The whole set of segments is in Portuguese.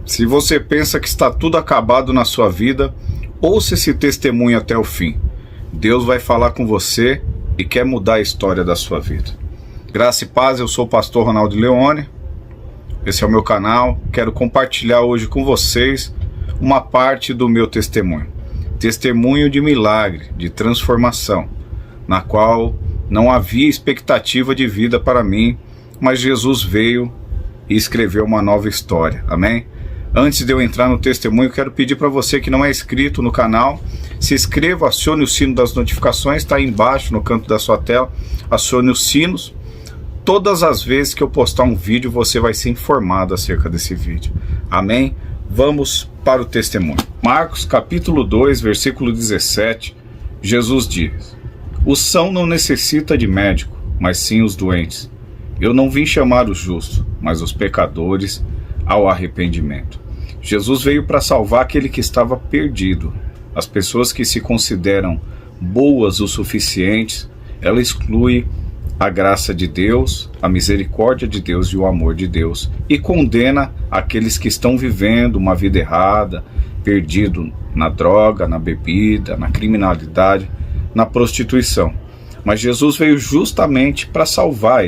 Se você pensa que está tudo acabado na sua vida, ouça esse testemunho até o fim. Deus vai falar com você e quer mudar a história da sua vida. Graça e paz, eu sou o pastor Ronaldo Leone. Esse é o meu canal. Quero compartilhar hoje com vocês uma parte do meu testemunho. Testemunho de milagre, de transformação, na qual não havia expectativa de vida para mim, mas Jesus veio e escreveu uma nova história. Amém? Antes de eu entrar no testemunho, quero pedir para você que não é inscrito no canal, se inscreva, acione o sino das notificações, está aí embaixo no canto da sua tela, acione os sinos. Todas as vezes que eu postar um vídeo, você vai ser informado acerca desse vídeo. Amém? Vamos para o testemunho. Marcos capítulo 2, versículo 17, Jesus diz: "O são não necessita de médico, mas sim os doentes. Eu não vim chamar os justos, mas os pecadores ao arrependimento." Jesus veio para salvar aquele que estava perdido. As pessoas que se consideram boas o suficientes, ela exclui a graça de Deus, a misericórdia de Deus e o amor de Deus, e condena aqueles que estão vivendo uma vida errada, perdido na droga, na bebida, na criminalidade, na prostituição. Mas Jesus veio justamente para salvar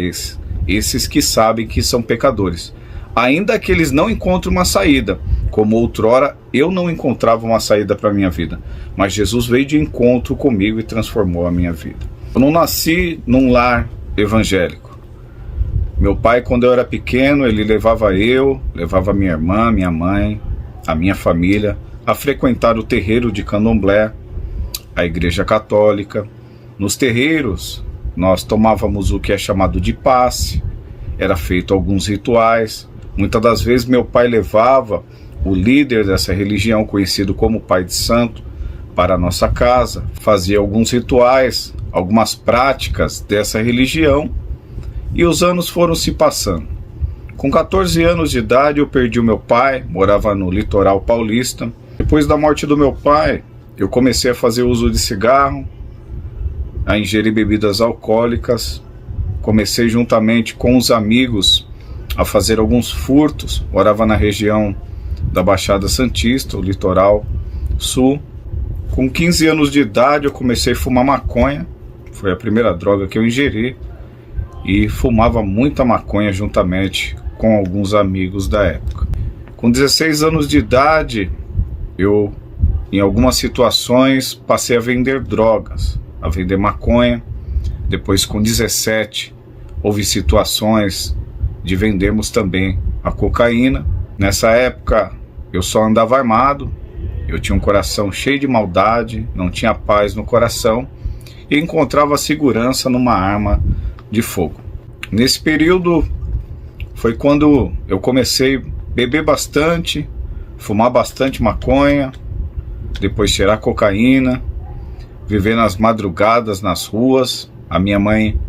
esses que sabem que são pecadores, ainda que eles não encontrem uma saída, como outrora eu não encontrava uma saída para a minha vida, mas Jesus veio de encontro comigo e transformou a minha vida. Eu não nasci num lar evangélico. Meu pai, quando eu era pequeno, ele levava minha irmã, minha mãe, a minha família a frequentar o terreiro de Candomblé, a igreja católica. Nos terreiros nós tomávamos o que é chamado de passe, era feito alguns rituais. Muitas das vezes meu pai levava o líder dessa religião, conhecido como Pai de Santo, para a nossa casa, fazia alguns rituais, algumas práticas dessa religião, e os anos foram se passando. Com 14 anos de idade eu perdi o meu pai, morava no litoral paulista. Depois da morte do meu pai, eu comecei a fazer uso de cigarro, a ingerir bebidas alcoólicas, comecei juntamente com os amigos a fazer alguns furtos. Morava na região da Baixada Santista, o litoral sul. Com 15 anos de idade eu comecei a fumar maconha, foi a primeira droga que eu ingeri, e fumava muita maconha juntamente com alguns amigos da época. Com 16 anos de idade, eu, em algumas situações, passei a vender drogas, a vender maconha. Depois, com 17, houve situações de vendermos também a cocaína. Nessa época, eu só andava armado, eu tinha um coração cheio de maldade, não tinha paz no coração e encontrava segurança numa arma de fogo. Nesse período foi quando eu comecei a beber bastante, fumar bastante maconha, depois cheirar cocaína, viver nas madrugadas nas ruas, a minha mãe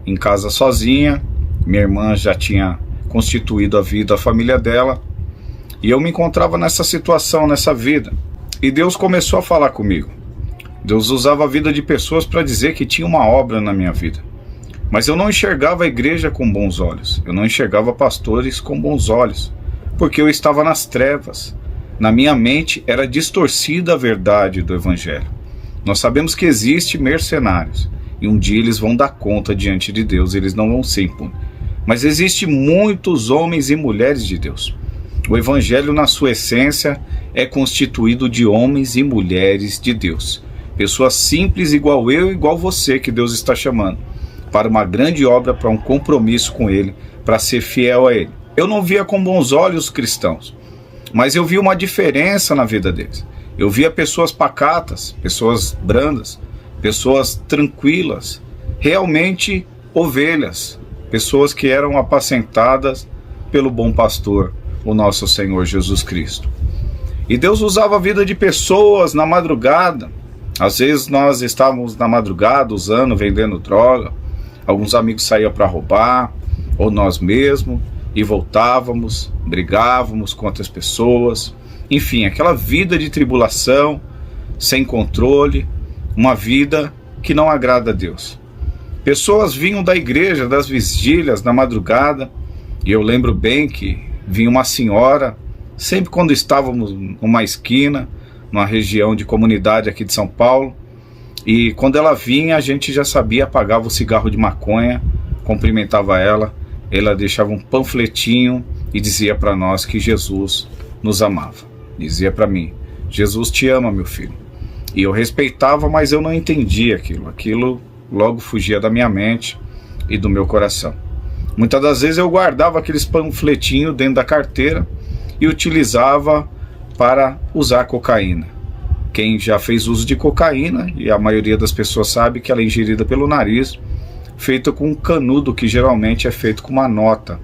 em casa sozinha, minha irmã já tinha constituído a família dela, e eu me encontrava nessa situação, nessa vida. E Deus começou a falar comigo. Deus usava a vida de pessoas para dizer que tinha uma obra na minha vida. Mas eu não enxergava a igreja com bons olhos. Eu não enxergava pastores com bons olhos. Porque eu estava nas trevas. Na minha mente era distorcida a verdade do evangelho. Nós sabemos que existem mercenários. E um dia eles vão dar conta diante de Deus. Eles não vão ser impunes. Mas existem muitos homens e mulheres de Deus. O evangelho, na sua essência, é constituído de homens e mulheres de Deus. Pessoas simples igual eu, igual você, que Deus está chamando para uma grande obra, para um compromisso com Ele, para ser fiel a Ele. Eu não via com bons olhos os cristãos, mas eu vi uma diferença na vida deles. Eu via pessoas pacatas, pessoas brandas, pessoas tranquilas, realmente ovelhas, pessoas que eram apacentadas pelo bom pastor, o nosso Senhor Jesus Cristo. E Deus usava a vida de pessoas na madrugada. Às vezes nós estávamos na madrugada usando, vendendo droga. Alguns amigos saíam para roubar, ou nós mesmos, e voltávamos, brigávamos com outras pessoas. Enfim, aquela vida de tribulação, sem controle, uma vida que não agrada a Deus. Pessoas vinham da igreja, das vigílias, na madrugada, e eu lembro bem que vinha uma senhora sempre quando estávamos numa esquina, numa região de comunidade aqui de São Paulo, e quando ela vinha, a gente já sabia, apagava o cigarro de maconha, cumprimentava ela deixava um panfletinho e dizia para nós que Jesus nos amava. Dizia para mim: Jesus te ama, meu filho. E eu respeitava, mas eu não entendia aquilo. Aquilo logo fugia da minha mente e do meu coração. Muitas das vezes eu guardava aqueles panfletinhos dentro da carteira e utilizava para usar cocaína. Quem já fez uso de cocaína, e a maioria das pessoas sabe que ela é ingerida pelo nariz, feita com um canudo que geralmente é feito com uma nota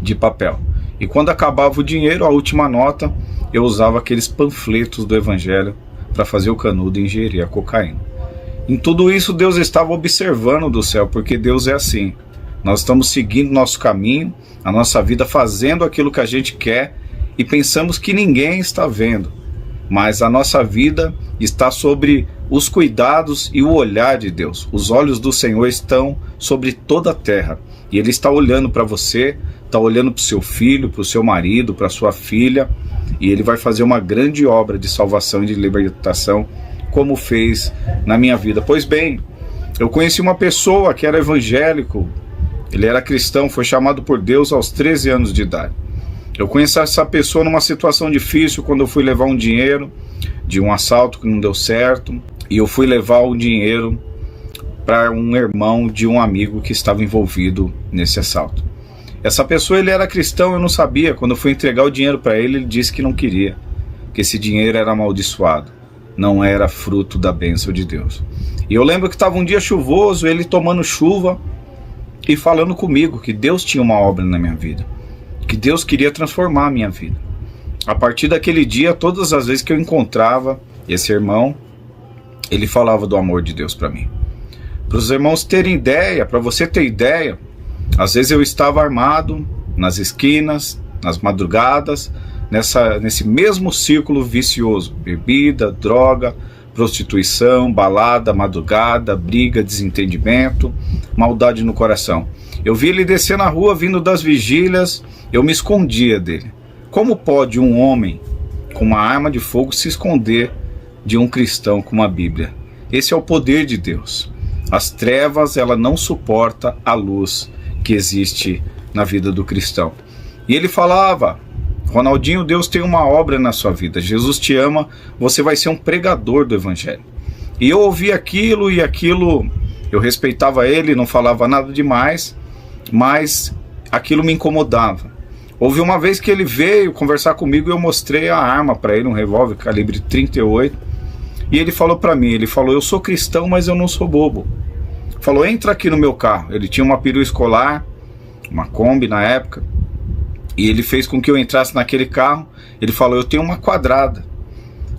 de papel. E quando acabava o dinheiro, a última nota, eu usava aqueles panfletos do Evangelho para fazer o canudo e ingerir a cocaína. Em tudo isso, Deus estava observando do céu, porque Deus é assim. Nós estamos seguindo nosso caminho, a nossa vida, fazendo aquilo que a gente quer e pensamos que ninguém está vendo. Mas a nossa vida está sobre os cuidados e o olhar de Deus. Os olhos do Senhor estão sobre toda a terra. E Ele está olhando para você, está olhando para o seu filho, para o seu marido, para a sua filha. E Ele vai fazer uma grande obra de salvação e de libertação, como fez na minha vida. Pois bem, eu conheci uma pessoa que era evangélico. Ele era cristão, foi chamado por Deus aos 13 anos de idade. Eu conheci essa pessoa numa situação difícil, quando eu fui levar um dinheiro de um assalto que não deu certo, e eu fui levar o dinheiro para um irmão de um amigo que estava envolvido nesse assalto. Essa pessoa, ele era cristão, eu não sabia. Quando eu fui entregar o dinheiro para ele, ele disse que não queria, que esse dinheiro era amaldiçoado, não era fruto da bênção de Deus. E eu lembro que estava um dia chuvoso, ele tomando chuva e falando comigo que Deus tinha uma obra na minha vida, que Deus queria transformar a minha vida. A partir daquele dia, todas as vezes que eu encontrava esse irmão, ele falava do amor de Deus para mim. Para os irmãos terem ideia, para você ter ideia, às vezes eu estava armado nas esquinas, nas madrugadas, nesse mesmo círculo vicioso: bebida, droga, prostituição, balada, madrugada, briga, desentendimento, maldade no coração. Eu vi ele descer na rua, vindo das vigílias, eu me escondia dele. Como pode um homem com uma arma de fogo se esconder de um cristão com uma Bíblia? Esse é o poder de Deus. As trevas, ela não suporta a luz que existe na vida do cristão. E ele falava: Ronaldinho, Deus tem uma obra na sua vida. Jesus te ama, você vai ser um pregador do Evangelho. E eu ouvi aquilo e aquilo, eu respeitava ele, não falava nada demais, mas aquilo me incomodava. Houve uma vez que ele veio conversar comigo e eu mostrei a arma para ele, um revólver calibre 38, e ele falou para mim, ele falou: eu sou cristão, mas eu não sou bobo. Falou: entra aqui no meu carro. Ele tinha uma perua escolar, uma Kombi na época, e ele fez com que eu entrasse naquele carro. Ele falou: eu tenho uma quadrada.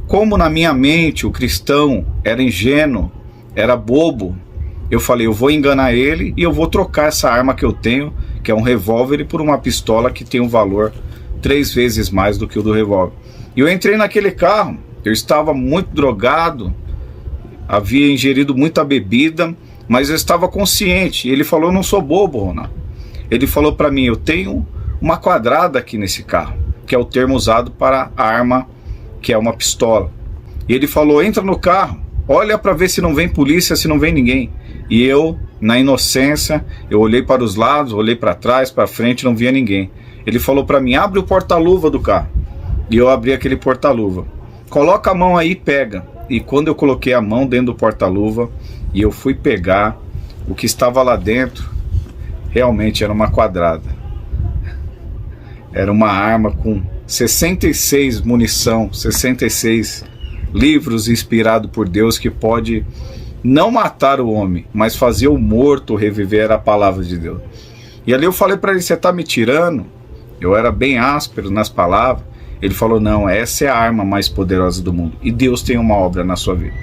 Como na minha mente o cristão era ingênuo, era bobo, eu falei: eu vou enganar ele e eu vou trocar essa arma que eu tenho, que é um revólver, por uma pistola que tem um valor 3 vezes mais do que o do revólver. E eu entrei naquele carro, eu estava muito drogado, havia ingerido muita bebida, mas eu estava consciente. E ele falou: eu não sou bobo, Ronaldo. Ele falou para mim: eu tenho uma quadrada aqui nesse carro, que é o termo usado para a arma, que é uma pistola. E ele falou: entra no carro, olha para ver se não vem polícia, se não vem ninguém. E eu, na inocência, eu olhei para os lados, olhei para trás, para frente, não via ninguém. Ele falou para mim: abre o porta-luva do carro. E eu abri aquele porta-luva. Coloca a mão aí e pega. E quando eu coloquei a mão dentro do porta-luva e eu fui pegar, o que estava lá dentro realmente era uma quadrada. Era uma arma com 66 munição, 66 livros inspirados por Deus, que pode não matar o homem, mas fazer o morto reviver. Era a palavra de Deus. E ali eu falei para ele: você está me tirando? Eu era bem áspero nas palavras. Ele falou: não, essa é a arma mais poderosa do mundo, e Deus tem uma obra na sua vida.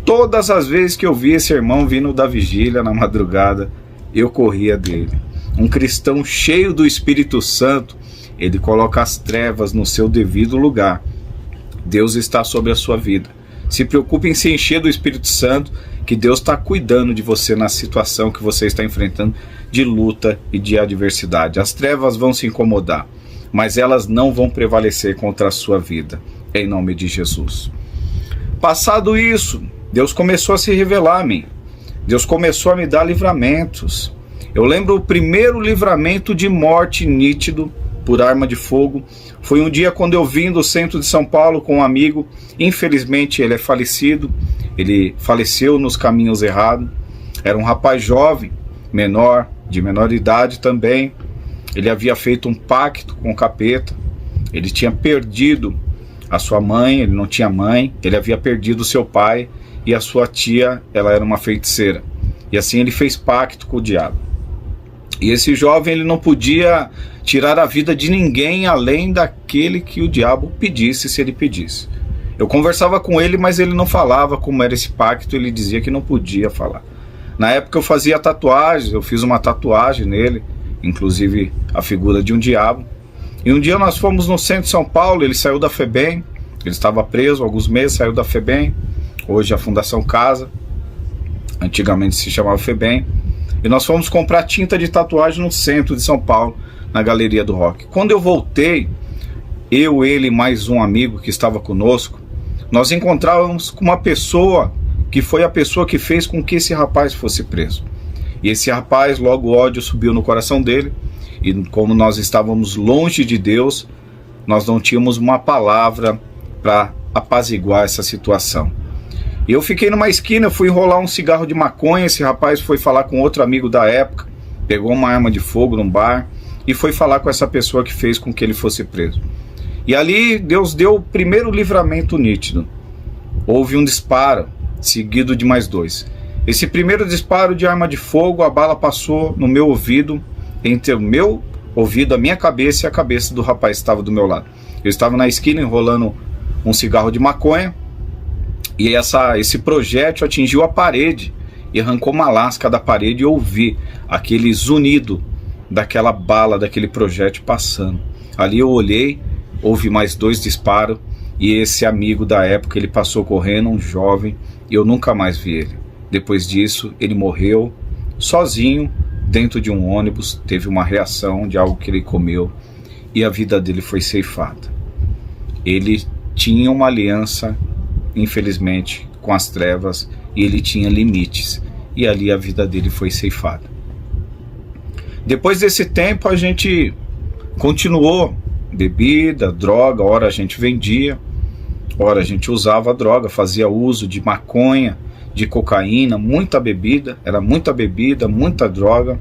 Todas as vezes que eu vi esse irmão vindo da vigília na madrugada, eu corria dele. Um cristão cheio do Espírito Santo, ele coloca as trevas no seu devido lugar. Deus está sobre a sua vida. Se preocupe em se encher do Espírito Santo, que Deus está cuidando de você na situação que você está enfrentando de luta e de adversidade. As trevas vão se incomodar, mas elas não vão prevalecer contra a sua vida, em nome de Jesus. Passado isso, Deus começou a se revelar a mim. Deus começou a me dar livramentos. Eu lembro o primeiro livramento de morte nítido por arma de fogo. Foi um dia quando eu vim do centro de São Paulo com um amigo. Infelizmente ele é falecido. Ele faleceu nos caminhos errados. Era um rapaz jovem, de menor idade também. Ele havia feito um pacto com o capeta. Ele tinha perdido a sua mãe, ele não tinha mãe. Ele havia perdido o seu pai e a sua tia, ela era uma feiticeira. E assim ele fez pacto com o diabo. E esse jovem, ele não podia tirar a vida de ninguém além daquele que o diabo pedisse, se ele pedisse. Eu conversava com ele, mas ele não falava como era esse pacto, ele dizia que não podia falar. Na época eu fazia tatuagens, eu fiz uma tatuagem nele, inclusive a figura de um diabo. E um dia nós fomos no centro de São Paulo, ele saiu da FEBEM, ele estava preso há alguns meses, saiu da FEBEM, hoje a Fundação Casa, antigamente se chamava FEBEM. E nós fomos comprar tinta de tatuagem no centro de São Paulo, na Galeria do Rock. Quando eu voltei, eu, ele e mais um amigo que estava conosco, nós encontrávamos com uma pessoa que foi a pessoa que fez com que esse rapaz fosse preso. E esse rapaz, logo o ódio subiu no coração dele, e como nós estávamos longe de Deus, nós não tínhamos uma palavra para apaziguar essa situação. E eu fiquei numa esquina, fui enrolar um cigarro de maconha, esse rapaz foi falar com outro amigo da época, pegou uma arma de fogo num bar e foi falar com essa pessoa que fez com que ele fosse preso. E ali Deus deu o primeiro livramento nítido. Houve um disparo, seguido de mais dois. Esse primeiro disparo de arma de fogo, a bala passou no meu ouvido, entre o meu ouvido, a minha cabeça e a cabeça do rapaz que estava do meu lado. Eu estava na esquina enrolando um cigarro de maconha, e esse projétil atingiu a parede e arrancou uma lasca da parede, e eu ouvi aquele zunido daquela bala, daquele projétil passando. Ali eu olhei, houve mais dois disparos, e esse amigo da época, ele passou correndo, um jovem, e eu nunca mais vi ele. Depois disso, ele morreu sozinho dentro de um ônibus, teve uma reação de algo que ele comeu, e a vida dele foi ceifada. Ele tinha uma aliança, infelizmente, com as trevas, e ele tinha limites, e ali a vida dele foi ceifada. Depois desse tempo a gente continuou, bebida, droga, ora a gente vendia, ora a gente usava droga, fazia uso de maconha, de cocaína, muita bebida, era muita bebida, muita droga,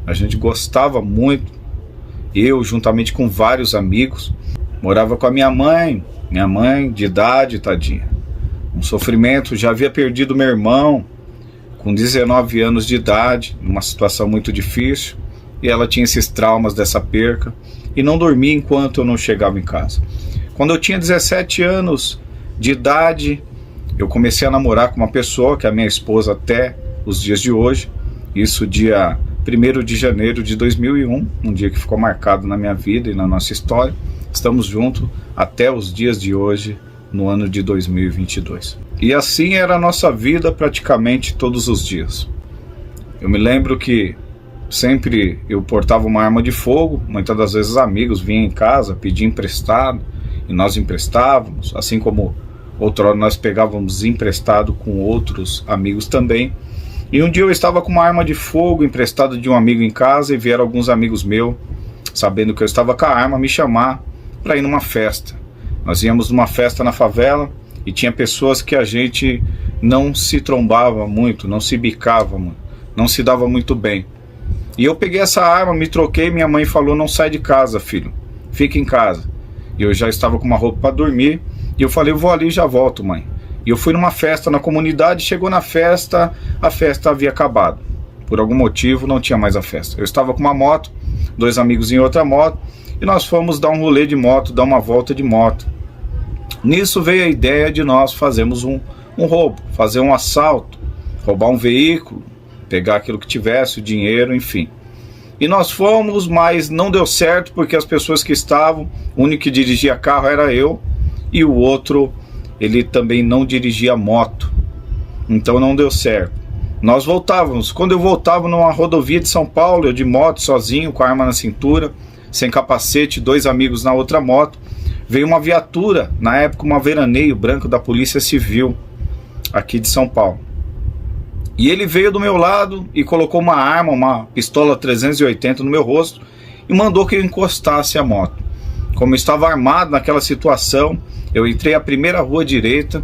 a gente gostava muito, eu juntamente com vários amigos, morava com a minha mãe de idade, tadinha. Um sofrimento, já havia perdido meu irmão com 19 anos de idade, numa situação muito difícil, e ela tinha esses traumas dessa perca, e não dormia enquanto eu não chegava em casa. Quando eu tinha 17 anos de idade, eu comecei a namorar com uma pessoa, que é a minha esposa até os dias de hoje, isso dia 1º de janeiro de 2001, um dia que ficou marcado na minha vida e na nossa história. Estamos juntos até os dias de hoje, no ano de 2022. E assim era a nossa vida praticamente todos os dias. Eu me lembro que sempre eu portava uma arma de fogo, muitas das vezes amigos vinham em casa, pediam emprestado, e nós emprestávamos, assim como outrora nós pegávamos emprestado com outros amigos também. E um dia eu estava com uma arma de fogo emprestada de um amigo em casa, e vieram alguns amigos meus, sabendo que eu estava com a arma, me chamar para ir numa festa. Nós íamos numa festa na favela e tinha pessoas que a gente não se trombava muito, não se bicava muito, não se dava muito bem. E eu peguei essa arma, me troquei, minha mãe falou: não sai de casa, filho, fica em casa. E eu já estava com uma roupa para dormir, e eu falei: eu vou ali e já volto, mãe. E eu fui numa festa na comunidade, chegou na festa, a festa havia acabado. Por algum motivo não tinha mais a festa. Eu estava com uma moto, dois amigos em outra moto, e nós fomos dar um rolê de moto, dar uma volta de moto. Nisso veio a ideia de nós fazermos um roubo, fazer um assalto, roubar um veículo, pegar aquilo que tivesse, o dinheiro, enfim. E nós fomos, mas não deu certo, porque as pessoas que estavam, o único que dirigia carro era eu, e o outro, ele também não dirigia moto. Então não deu certo. Nós voltávamos. Quando eu voltava numa rodovia de São Paulo, eu de moto, sozinho, com a arma na cintura, sem capacete, 2 amigos na outra moto. Veio uma viatura, na época uma veraneio branco da Polícia Civil aqui de São Paulo. E ele veio do meu lado e colocou uma arma, uma pistola 380 no meu rosto e mandou que eu encostasse a moto. Como eu estava armado naquela situação, eu entrei a primeira rua direita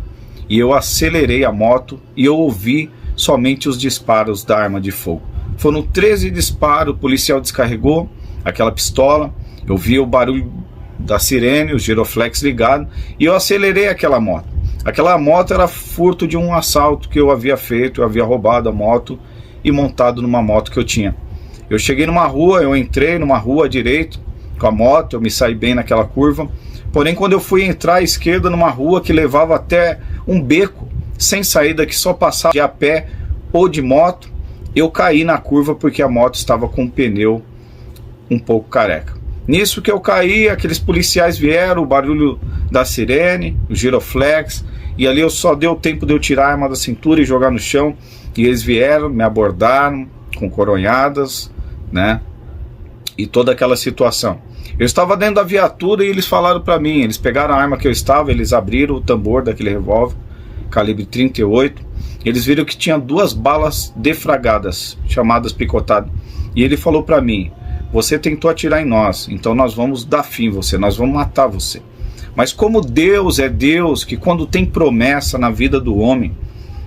e eu acelerei a moto e eu ouvi somente os disparos da arma de fogo. Foram 13 disparos, o policial descarregou aquela pistola, eu vi o barulho da sirene, o giroflex ligado e eu acelerei aquela moto. Aquela moto era furto de um assalto que eu havia feito, eu havia roubado a moto e montado numa moto que eu tinha. Eu cheguei numa rua, eu entrei numa rua à direita com a moto, eu me saí bem naquela curva, porém quando eu fui entrar à esquerda numa rua que levava até um beco, sem saída, que só passava de a pé ou de moto, eu caí na curva porque a moto estava com o pneu um pouco careca. Nisso que eu caí, aqueles policiais vieram, o barulho da sirene, o giroflex, e ali eu só deu tempo de eu tirar a arma da cintura e jogar no chão, e eles vieram, me abordaram com coronhadas, né, e toda aquela situação. Eu estava dentro da viatura e eles falaram para mim, eles pegaram a arma que eu estava, eles abriram o tambor daquele revólver, calibre 38, eles viram que tinha 2 balas defragadas, chamadas picotadas, e ele falou para mim: você tentou atirar em nós, então nós vamos dar fim em você, nós vamos matar você. Mas como Deus é Deus, que quando tem promessa na vida do homem,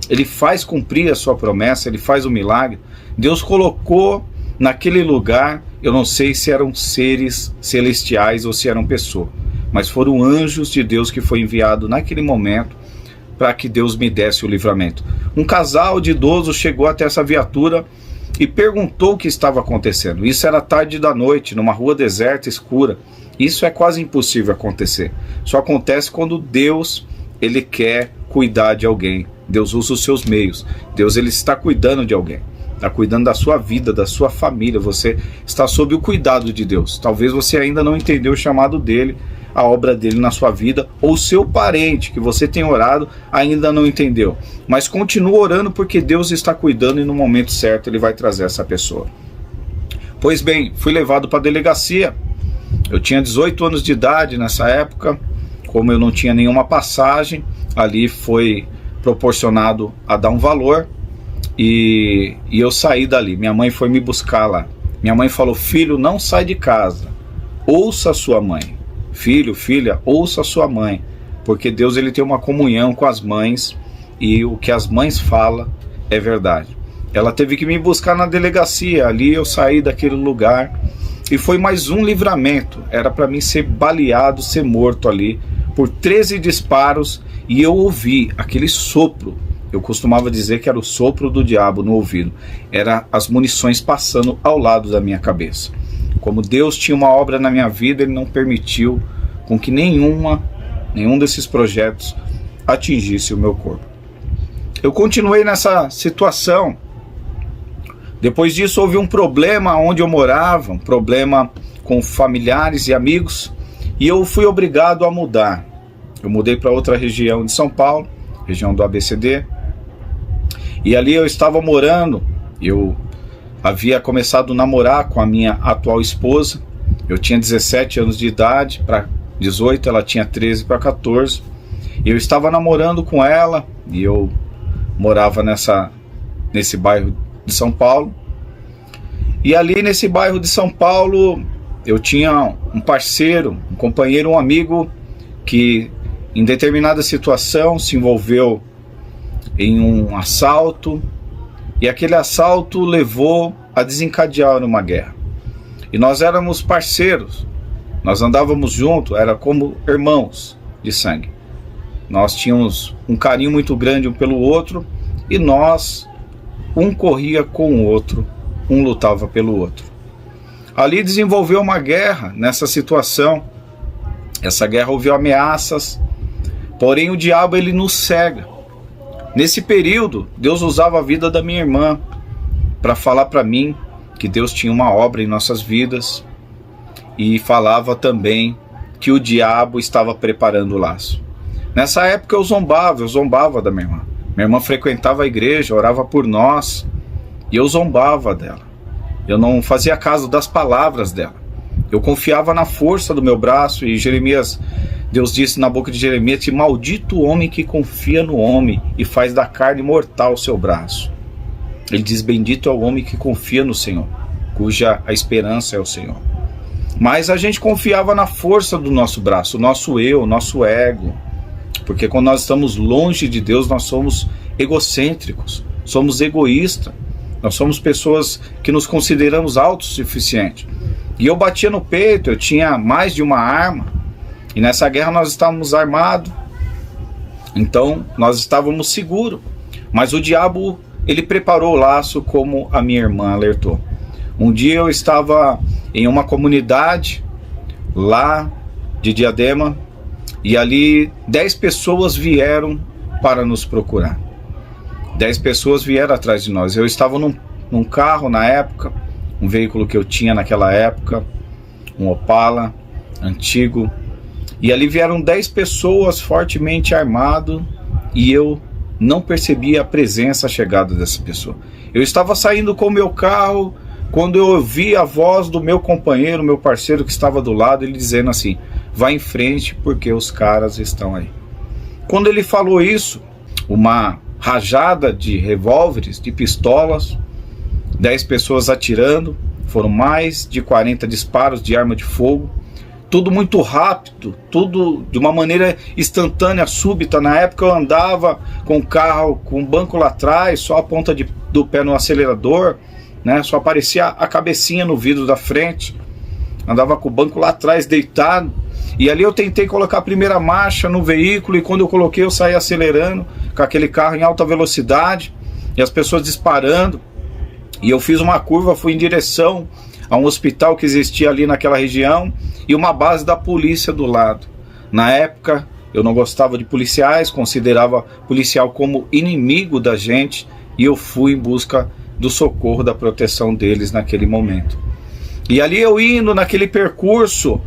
Ele faz cumprir a sua promessa, Ele faz o milagre. Deus colocou naquele lugar, eu não sei se eram seres celestiais ou se eram pessoas, mas foram anjos de Deus que foi enviado naquele momento para que Deus me desse o livramento. Um casal de idosos chegou até essa viatura e perguntou o que estava acontecendo. Isso era tarde da noite, numa rua deserta, escura. Isso é quase impossível acontecer. Só acontece quando Deus, Ele quer cuidar de alguém. Deus usa os seus meios. Deus, Ele está cuidando de alguém. Está cuidando da sua vida, da sua família. Você está sob o cuidado de Deus. Talvez você ainda não entendeu o chamado dEle, a obra dEle na sua vida, ou seu parente que você tem orado ainda não entendeu. Mas continua orando, porque Deus está cuidando e no momento certo Ele vai trazer essa pessoa. Pois bem, fui levado para a delegacia. Eu tinha 18 anos de idade nessa época. Como eu não tinha nenhuma passagem, ali foi proporcionado a dar um valor e eu saí dali. Minha mãe foi me buscar lá. Minha mãe falou: filho, não sai de casa, ouça a sua mãe. Filho, filha, ouça a sua mãe, porque Deus, Ele tem uma comunhão com as mães e o que as mães falam é verdade. Ela teve que me buscar na delegacia. Ali eu saí daquele lugar e foi mais um livramento. Era para mim ser baleado, ser morto ali por 13 disparos, e eu ouvi aquele sopro. Eu costumava dizer que era o sopro do diabo no ouvido. Era as munições passando ao lado da minha cabeça. Como Deus tinha uma obra na minha vida, Ele não permitiu com que nenhum desses projetos atingisse o meu corpo. Eu continuei nessa situação. Depois disso houve um problema onde eu morava, um problema com familiares e amigos, e eu fui obrigado a mudar. Eu mudei para outra região de São Paulo, região do ABCD, e ali eu estava morando. Eu havia começado a namorar com a minha atual esposa. Eu tinha 17 anos de idade para 18, ela tinha 13 para 14. Eu estava namorando com ela e eu morava nesse bairro de São Paulo. E ali nesse bairro de São Paulo eu tinha um parceiro, um companheiro, um amigo que em determinada situação se envolveu em um assalto, e aquele assalto levou a desencadear uma guerra. E nós éramos parceiros, nós andávamos juntos, era como irmãos de sangue. Nós tínhamos um carinho muito grande um pelo outro, e nós, um corria com o outro, um lutava pelo outro. Ali desenvolveu uma guerra nessa situação. Essa guerra houve ameaças, porém o diabo, ele nos cega. Nesse período, Deus usava a vida da minha irmã para falar para mim que Deus tinha uma obra em nossas vidas, e falava também que o diabo estava preparando o laço. Nessa época eu zombava da minha irmã. Minha irmã frequentava a igreja, orava por nós, e eu zombava dela. Eu não fazia caso das palavras dela. Eu confiava na força do meu braço, e Deus disse na boca de Jeremias: maldito o homem que confia no homem e faz da carne mortal o seu braço. Ele diz: bendito é o homem que confia no Senhor, cuja a esperança é o Senhor. Mas a gente confiava na força do nosso braço, o nosso eu, o nosso ego. Porque quando nós estamos longe de Deus, nós somos egocêntricos, somos egoístas. Nós somos pessoas que nos consideramos autossuficientes. E eu batia no peito, eu tinha mais de uma arma. E nessa guerra nós estávamos armados. Então nós estávamos seguros. Mas o diabo, ele preparou o laço, como a minha irmã alertou. Um dia eu estava em uma comunidade lá de Diadema, e ali 10 pessoas vieram para nos procurar. 10 pessoas vieram atrás de nós. Eu estava num carro na época, um veículo que eu tinha naquela época, um Opala antigo, e ali vieram 10 pessoas fortemente armadas, e eu não percebi a presença, a chegada dessa pessoa. Eu estava saindo com o meu carro, quando eu ouvi a voz do meu companheiro, meu parceiro que estava do lado, ele dizendo assim: vai em frente porque os caras estão aí. Quando ele falou isso, uma rajada de revólveres, de pistolas, 10 pessoas atirando, foram mais de 40 disparos de arma de fogo, tudo muito rápido, tudo de uma maneira instantânea, súbita. Na época eu andava com o carro, com o banco lá atrás, só a ponta do pé no acelerador, né? Só aparecia a cabecinha no vidro da frente, andava com o banco lá atrás deitado, e ali eu tentei colocar a primeira marcha no veículo, e quando eu coloquei eu saí acelerando com aquele carro em alta velocidade, e as pessoas disparando, e eu fiz uma curva, fui em direção a um hospital que existia ali naquela região, e uma base da polícia do lado. Na época eu não gostava de policiais, considerava policial como inimigo da gente, e eu fui em busca do socorro, da proteção deles naquele momento. E ali eu indo naquele percurso,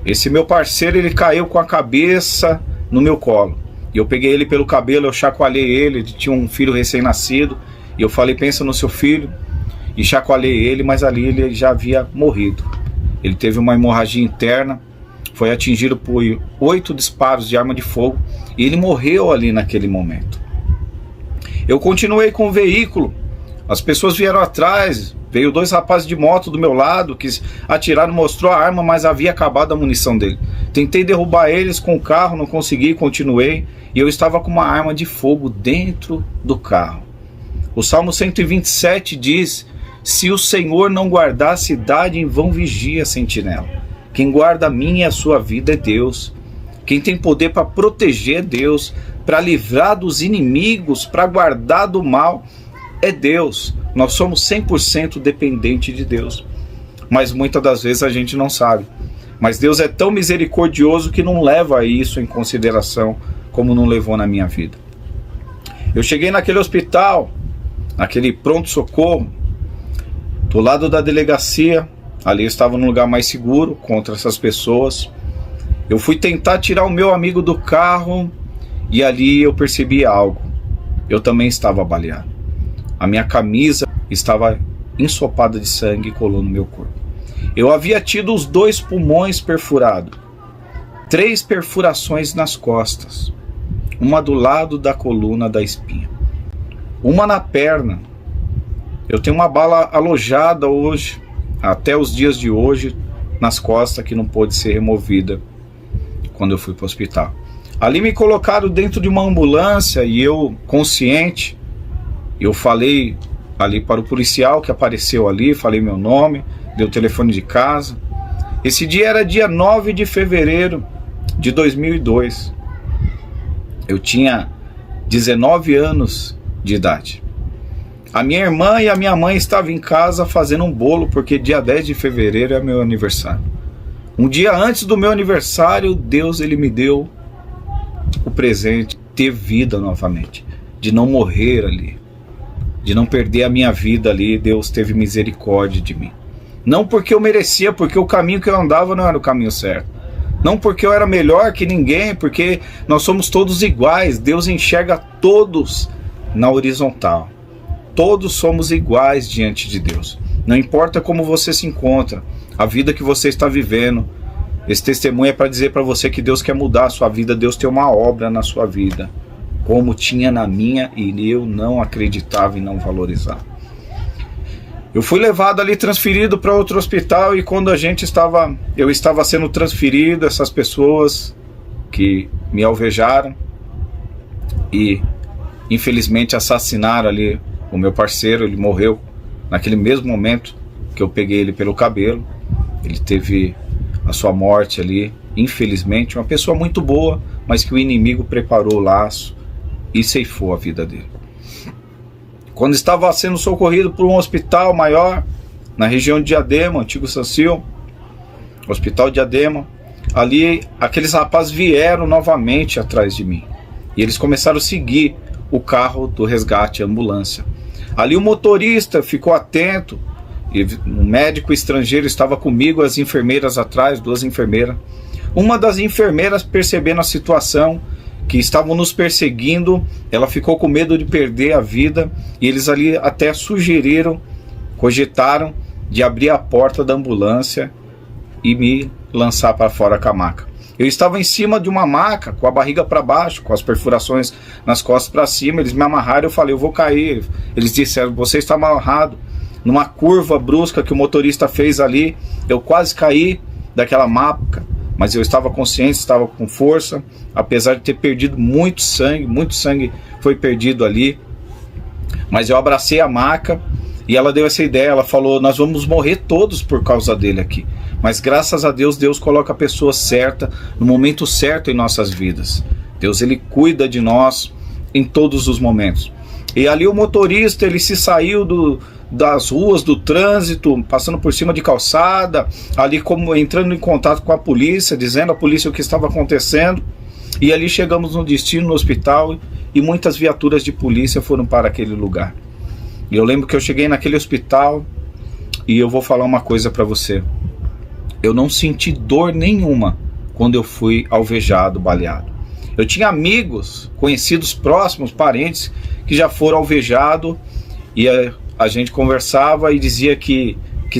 esse meu parceiro, ele caiu com a cabeça no meu colo, e eu peguei ele pelo cabelo, eu chacoalhei ele tinha um filho recém-nascido, e eu falei: pensa no seu filho, e chacoalhei ele, mas ali ele já havia morrido. Ele teve uma hemorragia interna, foi atingido por 8 disparos de arma de fogo, e ele morreu ali naquele momento. Eu continuei com o veículo, as pessoas vieram atrás, veio 2 rapazes de moto do meu lado, que atiraram, mostrou a arma, mas havia acabado a munição dele. Tentei derrubar eles com o carro, não consegui, continuei, e eu estava com uma arma de fogo dentro do carro. O Salmo 127 diz: se o Senhor não guardar a cidade, em vão vigia a sentinela. Quem guarda a minha e a sua vida é Deus. Quem tem poder para proteger é Deus, para livrar dos inimigos, para guardar do mal é Deus. Nós somos 100% dependentes de Deus, mas muitas das vezes a gente não sabe. Mas Deus é tão misericordioso que não leva isso em consideração, como não levou na minha vida. Eu cheguei naquele hospital, naquele pronto-socorro, do lado da delegacia. Ali eu estava num lugar mais seguro contra essas pessoas. Eu fui tentar tirar o meu amigo do carro, e ali eu percebi algo. Eu também estava baleado. A minha camisa estava ensopada de sangue e colou no meu corpo. Eu havia tido os 2 pulmões perfurados, 3 perfurações nas costas, uma do lado da coluna da espinha, uma na perna. Eu tenho uma bala alojada hoje, até os dias de hoje, nas costas, que não pôde ser removida quando eu fui para o hospital. Ali me colocaram dentro de uma ambulância, e eu, consciente, eu falei ali para o policial que apareceu ali, falei meu nome, dei o telefone de casa. Esse dia era dia 9 de fevereiro de 2002. Eu tinha 19 anos de idade. A minha irmã e a minha mãe estavam em casa fazendo um bolo, porque dia 10 de fevereiro é meu aniversário. Um dia antes do meu aniversário, Deus, ele me deu o presente de ter vida novamente, de não morrer ali, de não perder a minha vida ali. Deus teve misericórdia de mim. Não porque eu merecia, porque o caminho que eu andava não era o caminho certo. Não porque eu era melhor que ninguém, porque nós somos todos iguais. Deus enxerga todos na horizontal. Todos somos iguais diante de Deus. Não importa como você se encontra, a vida que você está vivendo. Esse testemunho é para dizer para você que Deus quer mudar a sua vida. Deus tem uma obra na sua vida, como tinha na minha, e eu não acreditava e não valorizava. Eu fui levado ali, transferido para outro hospital, e quando eu estava sendo transferido, essas pessoas que me alvejaram e infelizmente assassinaram ali o meu parceiro, ele morreu naquele mesmo momento que eu peguei ele pelo cabelo. Ele teve a sua morte ali, infelizmente, uma pessoa muito boa, mas que o inimigo preparou o laço e ceifou a vida dele. Quando estava sendo socorrido por um hospital maior, na região de Diadema, antigo Sancil, hospital de Diadema, ali aqueles rapazes vieram novamente atrás de mim. E eles começaram a seguir o carro do resgate, a ambulância. Ali o motorista ficou atento, e um médico estrangeiro estava comigo, as enfermeiras atrás, 2 enfermeiras. Uma das enfermeiras, percebendo a situação, que estavam nos perseguindo, ela ficou com medo de perder a vida, e eles ali até cogitaram de abrir a porta da ambulância e me lançar para fora com a maca. Eu estava em cima de uma maca, com a barriga para baixo, com as perfurações nas costas para cima. Eles me amarraram, eu falei, eu vou cair. Eles disseram, você está amarrado. Numa curva brusca que o motorista fez ali, eu quase caí daquela maca, mas eu estava consciente, estava com força, apesar de ter perdido muito sangue foi perdido ali. Mas eu abracei a maca e ela deu essa ideia, ela falou, nós vamos morrer todos por causa dele aqui. Mas graças a Deus, Deus coloca a pessoa certa, no momento certo em nossas vidas. Deus, ele cuida de nós em todos os momentos. E ali o motorista, ele se saiu das ruas, do trânsito, passando por cima de calçada, ali como entrando em contato com a polícia, dizendo à polícia o que estava acontecendo. E ali chegamos no destino, no hospital, e muitas viaturas de polícia foram para aquele lugar. E eu lembro que eu cheguei naquele hospital, e eu vou falar uma coisa para você. Eu não senti dor nenhuma quando eu fui alvejado, baleado. Eu tinha amigos, conhecidos próximos, parentes, que já foram alvejados, e a gente conversava e dizia que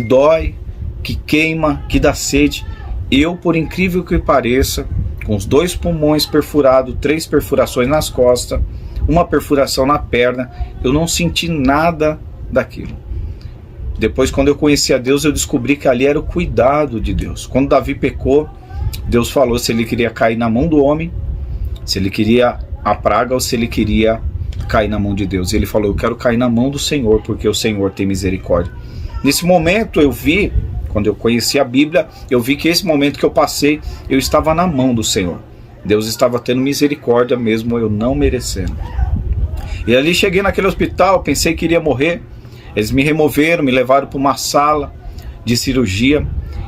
dói, que queima, que dá sede. Eu, por incrível que pareça, com os 2 pulmões perfurados, 3 perfurações nas costas, uma perfuração na perna, eu não senti nada daquilo. Depois, quando eu conheci a Deus, eu descobri que ali era o cuidado de Deus. Quando Davi pecou, Deus falou se ele queria cair na mão do homem, se ele queria a praga ou se ele queria cair na mão de Deus. Ele falou, eu quero cair na mão do Senhor, porque o Senhor tem misericórdia. Nesse momento eu vi, quando eu conheci a Bíblia, eu vi que esse momento que eu passei, eu estava na mão do Senhor. Deus estava tendo misericórdia mesmo eu não merecendo. E ali cheguei naquele hospital, pensei que iria morrer. Eles me removeram, me levaram para uma sala de cirurgia,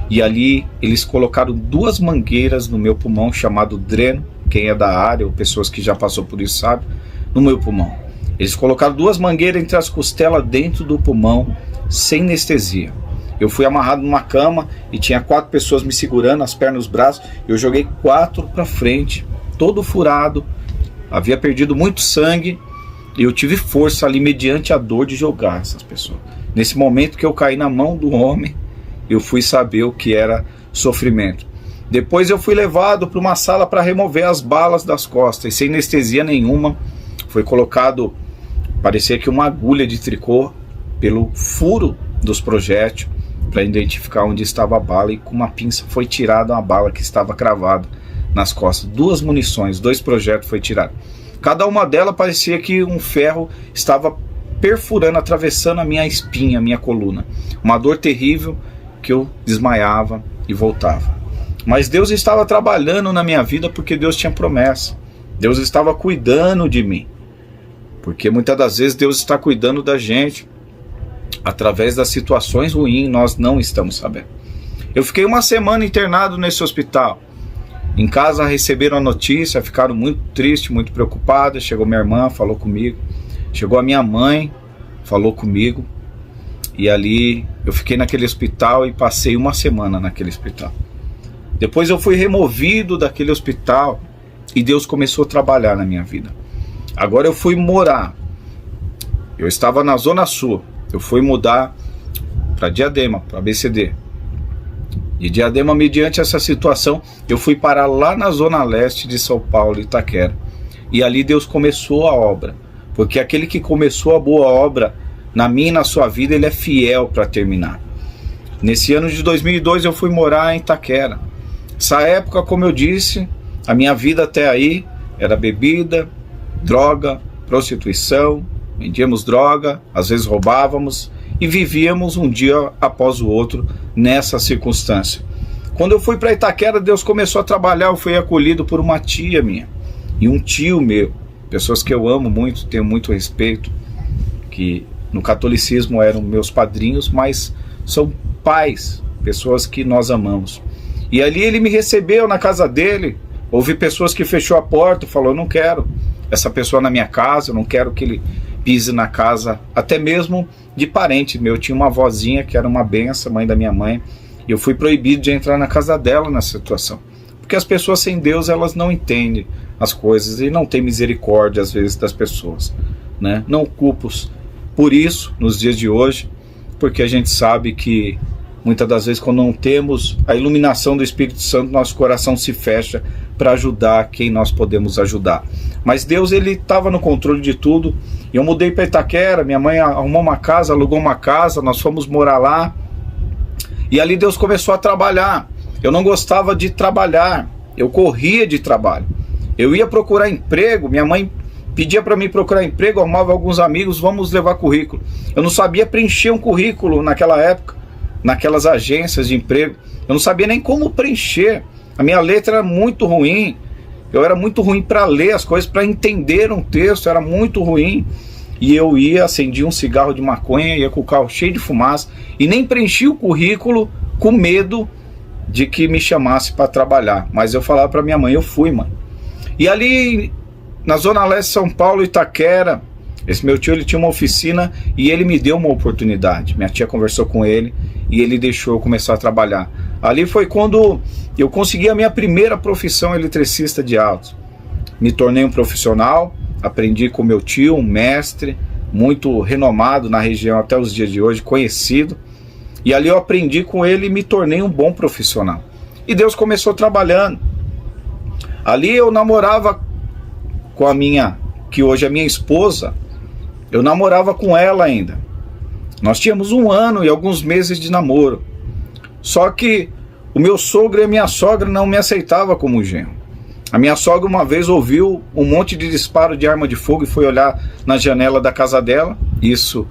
e ali eles colocaram 2 mangueiras no meu pulmão, chamado dreno. Quem é da área ou pessoas que já passou por isso sabe, no meu pulmão. Eles colocaram 2 mangueiras entre as costelas dentro do pulmão, sem anestesia. Eu fui amarrado numa cama e tinha 4 pessoas me segurando, as pernas, os braços. Eu joguei 4 para frente, todo furado, havia perdido muito sangue, e eu tive força ali mediante a dor de jogar essas pessoas. Nesse momento que eu caí na mão do homem, eu fui saber o que era sofrimento. Depois eu fui levado para uma sala para remover as balas das costas, e sem anestesia nenhuma, foi colocado, parecia que uma agulha de tricô, pelo furo dos projéteis, para identificar onde estava a bala, e com uma pinça foi tirada uma bala que estava cravada nas costas. 2 munições, 2 projéteis foi tirado. Cada uma delas parecia que um ferro estava perfurando, atravessando a minha espinha, a minha coluna. Uma dor terrível que eu desmaiava e voltava. Mas Deus estava trabalhando na minha vida, porque Deus tinha promessa. Deus estava cuidando de mim. Porque muitas das vezes Deus está cuidando da gente através das situações ruins, nós não estamos sabendo. Eu fiquei uma semana internado nesse hospital. Em casa receberam a notícia, ficaram muito tristes, muito preocupados. Chegou minha irmã, falou comigo. Chegou a minha mãe, falou comigo. E ali eu fiquei naquele hospital e passei uma semana naquele hospital. Depois eu fui removido daquele hospital e Deus começou a trabalhar na minha vida. Agora eu fui morar. Eu estava na Zona Sul. Eu fui mudar para Diadema, para ABCD. De Diadema, mediante essa situação, eu fui parar lá na zona leste de São Paulo, Itaquera. E ali Deus começou a obra. Porque aquele que começou a boa obra na minha e na sua vida, ele é fiel para terminar. Nesse ano de 2002 eu fui morar em Itaquera. Essa época, como eu disse, a minha vida até aí era bebida, droga, prostituição, vendíamos droga, às vezes roubávamos e vivíamos um dia após o outro nessa circunstância. Quando eu fui para Itaquera, Deus começou a trabalhar. Eu fui acolhido por uma tia minha e um tio meu, pessoas que eu amo muito, tenho muito respeito, que no catolicismo eram meus padrinhos, mas são pais, pessoas que nós amamos. E ali ele me recebeu na casa dele. Houve pessoas que fechou a porta, falou: eu não quero essa pessoa na minha casa, eu não quero que ele pise na casa, até mesmo de parente meu. Tinha uma avózinha que era uma benção, mãe da minha mãe, e eu fui proibido de entrar na casa dela nessa situação, porque as pessoas sem Deus, elas não entendem as coisas e não têm misericórdia às vezes das pessoas, né? Não culpo-os por isso nos dias de hoje, porque a gente sabe que muitas das vezes, quando não temos a iluminação do Espírito Santo, nosso coração se fecha para ajudar quem nós podemos ajudar. Mas Deus, ele estava no controle de tudo. Eu mudei para Itaquera, minha mãe arrumou uma casa, alugou uma casa, nós fomos morar lá. E ali Deus começou a trabalhar. Eu não gostava de trabalhar, eu corria de trabalho. Eu ia procurar emprego, minha mãe pedia para mim procurar emprego, arrumava alguns amigos, vamos levar currículo. Eu não sabia preencher um currículo naquela época, naquelas agências de emprego. Eu não sabia nem como preencher. A minha letra era muito ruim. Eu era muito ruim para ler as coisas, para entender um texto, era muito ruim. E eu ia, acendia um cigarro de maconha, ia com o carro cheio de fumaça e nem preenchia o currículo com medo de que me chamasse para trabalhar. Mas eu falava para minha mãe, eu fui, mãe. E ali na Zona Leste de São Paulo, Itaquera, esse meu tio, ele tinha uma oficina e ele me deu uma oportunidade. Minha tia conversou com ele e ele deixou eu começar a trabalhar. Ali foi quando eu consegui a minha primeira profissão, eletricista de autos. Me tornei um profissional, aprendi com meu tio, um mestre, muito renomado na região até os dias de hoje, conhecido. E ali eu aprendi com ele e me tornei um bom profissional. E Deus começou trabalhando. Ali eu namorava com a minha, que hoje é minha esposa, eu namorava com ela ainda. Nós tínhamos 1 ano e alguns meses de namoro. Só que o meu sogro e a minha sogra não me aceitavam como genro. A minha sogra uma vez ouviu um monte de disparo de arma de fogo e foi olhar na janela da casa dela, isso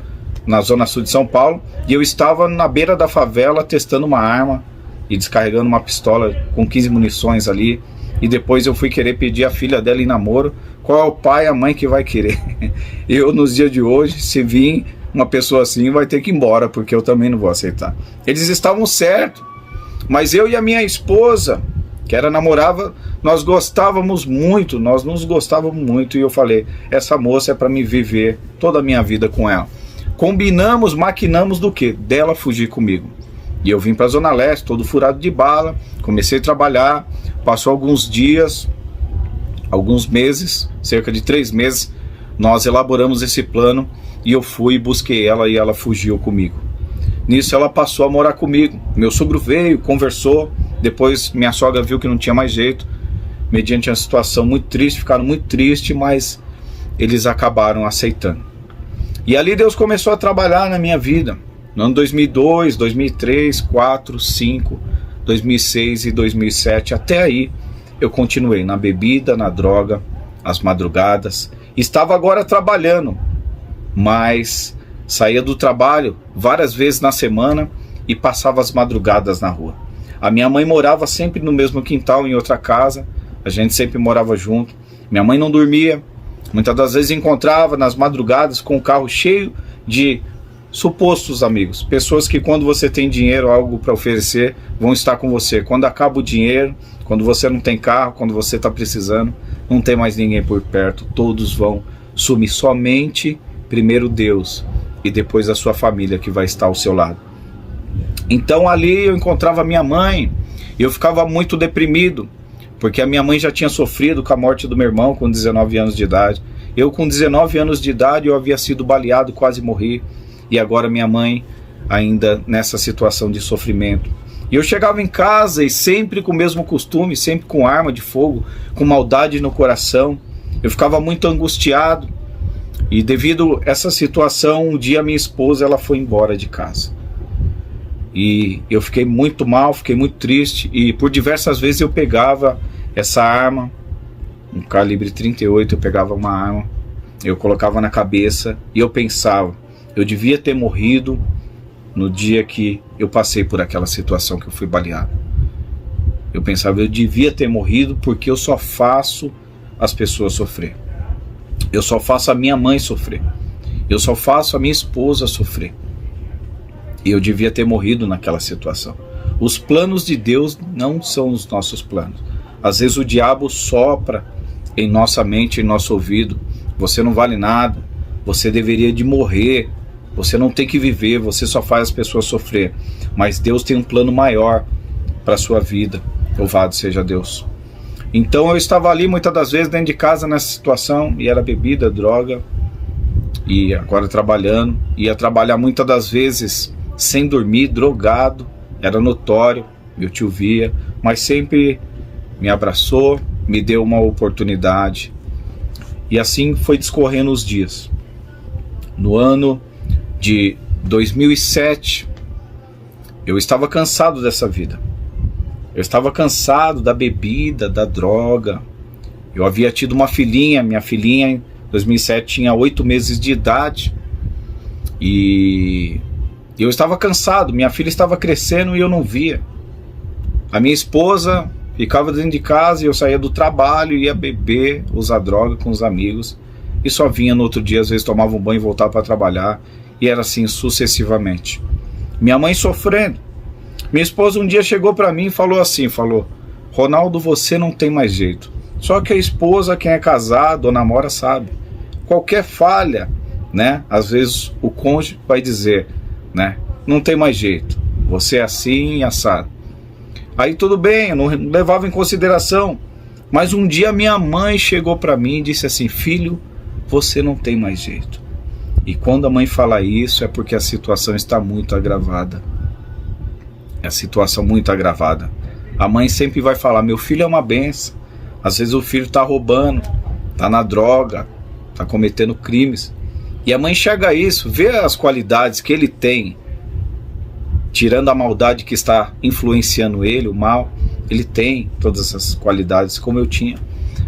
na zona sul de São Paulo, e eu estava na beira da favela testando uma arma e descarregando uma pistola com 15 munições ali. E depois eu fui querer pedir a filha dela em namoro. Qual é o pai e a mãe que vai querer? Eu, nos dias de hoje, se vir uma pessoa assim, vai ter que ir embora, porque eu também não vou aceitar. Eles estavam certos, mas eu e a minha esposa, que era namorava, nós gostávamos muito, nós nos gostávamos muito, e eu falei, essa moça é para me viver toda a minha vida com ela. Combinamos, maquinamos do quê? Dela fugir comigo. E eu vim para a Zona Leste, todo furado de bala, comecei a trabalhar, passou alguns dias, alguns meses, cerca de 3 meses, nós elaboramos esse plano e eu fui e busquei ela e ela fugiu comigo. Nisso ela passou a morar comigo. Meu sogro veio, conversou, depois minha sogra viu que não tinha mais jeito, mediante uma situação muito triste, ficaram muito tristes, mas eles acabaram aceitando. E ali Deus começou a trabalhar na minha vida. No ano 2002, 2003, 2004, 2005, 2006 e 2007, até aí eu continuei na bebida, na droga, às madrugadas. Estava agora trabalhando, mas saía do trabalho várias vezes na semana e passava as madrugadas na rua. A minha mãe morava sempre no mesmo quintal, em outra casa, a gente sempre morava junto. Minha mãe não dormia, muitas das vezes encontrava nas madrugadas com o carro cheio de supostos amigos, pessoas que quando você tem dinheiro, algo para oferecer, vão estar com você. Quando acaba o dinheiro, quando você não tem carro, quando você está precisando, não tem mais ninguém por perto, todos vão sumir. Somente primeiro Deus e depois a sua família que vai estar ao seu lado. Então ali eu encontrava minha mãe e eu ficava muito deprimido, porque a minha mãe já tinha sofrido com a morte do meu irmão com 19 anos de idade. Eu com 19 anos de idade eu havia sido baleado, quase morri. E agora minha mãe ainda nessa situação de sofrimento. E eu chegava em casa e sempre com o mesmo costume, sempre com arma de fogo, com maldade no coração. Eu ficava muito angustiado. E devido a essa situação, um dia minha esposa ela foi embora de casa. E eu fiquei muito mal, fiquei muito triste. E por diversas vezes eu pegava essa arma, um calibre 38, eu pegava uma arma, eu colocava na cabeça e eu pensava, eu devia ter morrido no dia que eu passei por aquela situação que eu fui baleado. Eu pensava, eu devia ter morrido porque eu só faço as pessoas sofrer. Eu só faço a minha mãe sofrer. Eu só faço a minha esposa sofrer. E eu devia ter morrido naquela situação. Os planos de Deus não são os nossos planos. Às vezes o diabo sopra em nossa mente, em nosso ouvido. Você não vale nada. Você deveria de morrer. Você não tem que viver. Você só faz as pessoas sofrer. Mas Deus tem um plano maior para a sua vida. Louvado seja Deus. Então eu estava ali muitas das vezes dentro de casa nessa situação, e era bebida, droga, e agora trabalhando, ia trabalhar muitas das vezes sem dormir, drogado, era notório, meu tio via, mas sempre me abraçou, me deu uma oportunidade, e assim foi discorrendo os dias. No ano de 2007, eu estava cansado dessa vida. Eu estava cansado da bebida, da droga. Eu havia tido uma filhinha, minha filhinha em 2007 tinha 8 meses de idade. E eu estava cansado, minha filha estava crescendo e eu não via. A minha esposa ficava dentro de casa e eu saía do trabalho, ia beber, usar droga com os amigos. E só vinha no outro dia, às vezes tomava um banho e voltava para trabalhar. E era assim sucessivamente. Minha mãe sofrendo. Minha esposa um dia chegou para mim e falou assim, Ronaldo, você não tem mais jeito. Só que a esposa, quem é casado ou namora sabe. Qualquer falha, né? Às vezes o cônjuge vai dizer, né? Não tem mais jeito. Você é assim e assado. Aí tudo bem, eu não levava em consideração. Mas um dia minha mãe chegou para mim e disse assim, filho, você não tem mais jeito. E quando a mãe fala isso é porque a situação está muito agravada. É a situação muito agravada. A mãe sempre vai falar, meu filho é uma benção. Às vezes o filho está roubando, está na droga, está cometendo crimes. E a mãe enxerga isso, vê as qualidades que ele tem, tirando a maldade que está influenciando ele, o mal. Ele tem todas essas qualidades como eu tinha.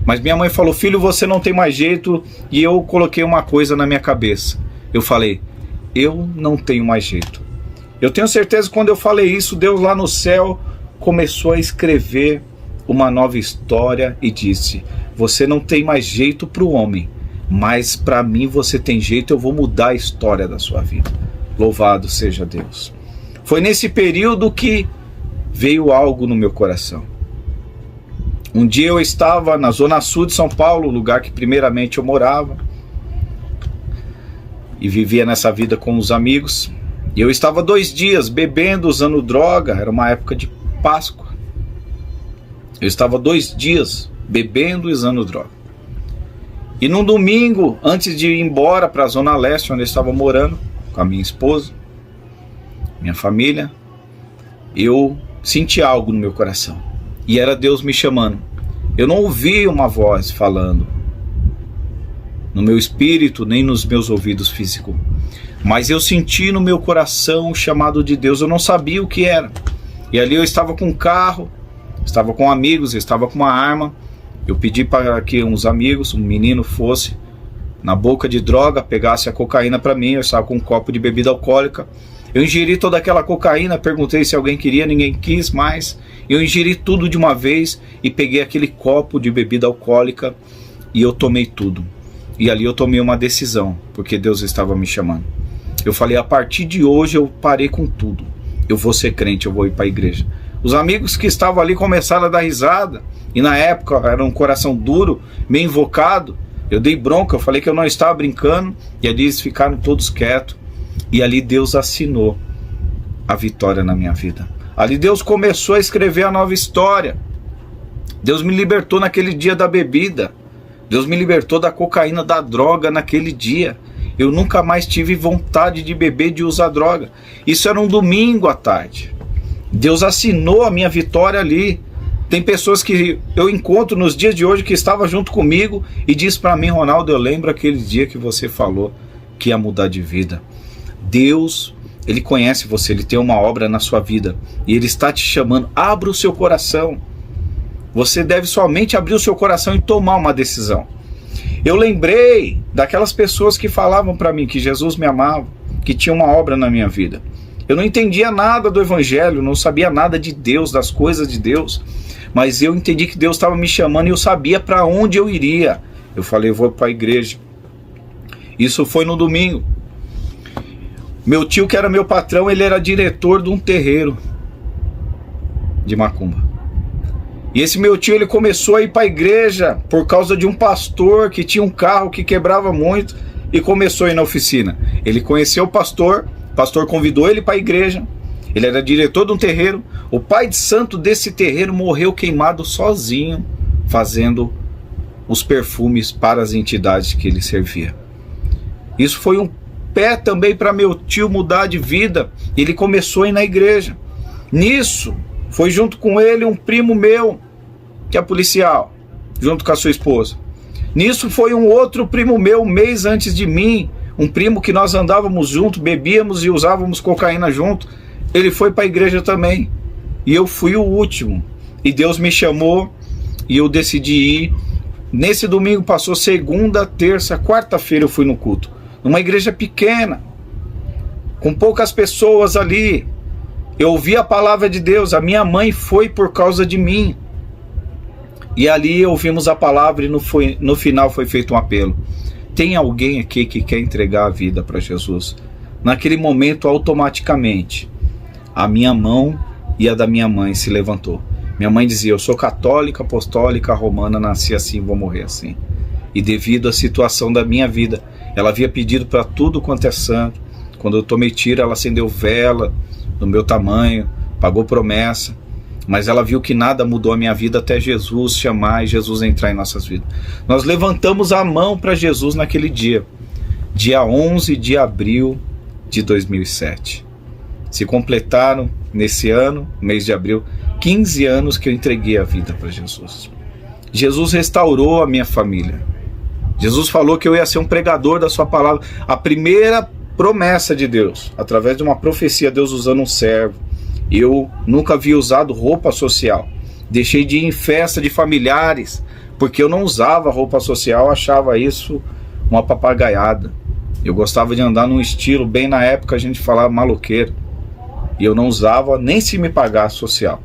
Mas minha mãe falou, filho, você não tem mais jeito. E eu coloquei uma coisa na minha cabeça. Eu falei, eu não tenho mais jeito. Eu tenho certeza que quando eu falei isso, Deus lá no céu começou a escrever uma nova história e disse, você não tem mais jeito para o homem, mas para mim você tem jeito, eu vou mudar a história da sua vida. Louvado seja Deus. Foi nesse período que veio algo no meu coração. Um dia eu estava na zona sul de São Paulo, lugar que primeiramente eu morava, e vivia nessa vida com os amigos. E eu estava 2 dias bebendo, usando droga, era uma época de Páscoa. Eu estava 2 dias bebendo e usando droga. E num domingo, antes de ir embora para a Zona Leste, onde eu estava morando, com a minha esposa, minha família, eu senti algo no meu coração. E era Deus me chamando. Eu não ouvi uma voz falando no meu espírito, nem nos meus ouvidos físicos. Mas eu senti no meu coração o chamado de Deus, eu não sabia o que era. E ali eu estava com um carro, estava com amigos, eu estava com uma arma. Eu pedi para que uns amigos, um menino fosse na boca de droga, pegasse a cocaína para mim. Eu estava com um copo de bebida alcoólica. Eu ingeri toda aquela cocaína, perguntei se alguém queria, ninguém quis mais. Eu ingeri tudo de uma vez e peguei aquele copo de bebida alcoólica e eu tomei tudo. E ali eu tomei uma decisão, porque Deus estava me chamando. Eu falei, a partir de hoje eu parei com tudo. Eu vou ser crente, eu vou ir para a igreja. Os amigos que estavam ali começaram a dar risada. E na época era um coração duro, meio invocado. Eu dei bronca, eu falei que eu não estava brincando. E ali eles ficaram todos quietos. E ali Deus assinou a vitória na minha vida. Ali Deus começou a escrever a nova história. Deus me libertou naquele dia da bebida. Deus me libertou da cocaína, da droga naquele dia. Eu nunca mais tive vontade de beber, de usar droga. Isso era um domingo à tarde. Deus assinou a minha vitória ali. Tem pessoas que eu encontro nos dias de hoje que estavam junto comigo e diz para mim: Ronaldo, eu lembro aquele dia que você falou que ia mudar de vida. Deus, Ele conhece você, Ele tem uma obra na sua vida e Ele está te chamando. Abra o seu coração. Você deve somente abrir o seu coração e tomar uma decisão. Eu lembrei daquelas pessoas que falavam para mim que Jesus me amava, que tinha uma obra na minha vida. Eu não entendia nada do Evangelho, não sabia nada de Deus, das coisas de Deus, mas eu entendi que Deus estava me chamando e eu sabia para onde eu iria. Eu falei: vou para a igreja. Isso foi no domingo. Meu tio, que era meu patrão, ele era diretor de um terreiro de macumba. E esse meu tio, ele começou a ir para a igreja por causa de um pastor que tinha um carro que quebrava muito e começou a ir na oficina. Ele conheceu o pastor convidou ele para a igreja. Ele era diretor de um terreiro. O pai de santo desse terreiro morreu queimado sozinho, fazendo os perfumes para as entidades que ele servia. Isso foi um pé também para meu tio mudar de vida. Ele começou a ir na igreja. Nisso, foi junto com ele um primo meu, que é policial, junto com a sua esposa. Nisso foi um outro primo meu, um mês antes de mim, um primo que nós andávamos junto, bebíamos e usávamos cocaína junto. Ele foi para a igreja também. E eu fui o último. E Deus me chamou e eu decidi ir. Nesse domingo passou segunda, terça, quarta-feira eu fui no culto. Numa igreja pequena, com poucas pessoas ali. Eu ouvi a palavra de Deus. A minha mãe foi por causa de mim. E ali ouvimos a palavra e no final foi feito um apelo. Tem alguém aqui que quer entregar a vida para Jesus? Naquele momento, automaticamente, a minha mão e a da minha mãe se levantou. Minha mãe dizia: eu sou católica, apostólica, romana, nasci assim, vou morrer assim. E devido à situação da minha vida, ela havia pedido para tudo quanto é santo. Quando eu tomei tiro, ela acendeu vela do meu tamanho, pagou promessa. Mas ela viu que nada mudou a minha vida até Jesus chamar e Jesus entrar em nossas vidas. Nós levantamos a mão para Jesus naquele dia, dia 11 de abril de 2007. Se completaram nesse ano, mês de abril, 15 anos que eu entreguei a vida para Jesus. Jesus restaurou a minha família. Jesus falou que eu ia ser um pregador da sua palavra. A primeira promessa de Deus, através de uma profecia, Deus usando um servo. Eu nunca havia usado roupa social. Deixei de ir em festa de familiares, porque eu não usava roupa social, achava isso uma papagaiada. Eu gostava de andar num estilo, bem na época a gente falava maloqueiro. E eu não usava nem se me pagasse social.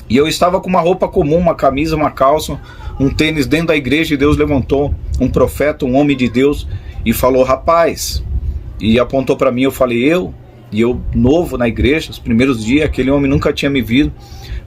E eu estava com uma roupa comum, uma camisa, uma calça, um tênis dentro da igreja, e Deus levantou um profeta, um homem de Deus, e falou: rapaz, e apontou para mim. Eu falei: E eu, novo na igreja, os primeiros dias, aquele homem nunca tinha me visto.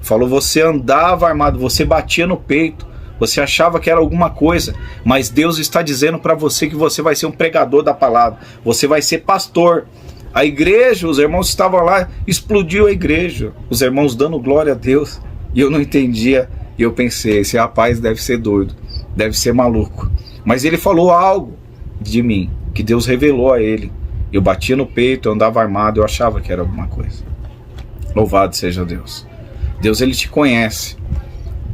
Falou: você andava armado, você batia no peito, você achava que era alguma coisa, mas Deus está dizendo para você que você vai ser um pregador da palavra, você vai ser pastor. A igreja, os irmãos estavam lá, explodiu a igreja, os irmãos dando glória a Deus, e eu não entendia. E eu pensei: esse rapaz deve ser doido, deve ser maluco. Mas ele falou algo de mim, que Deus revelou a ele. Eu batia no peito, eu andava armado, eu achava que era alguma coisa. Louvado seja Deus. Deus, Ele te conhece.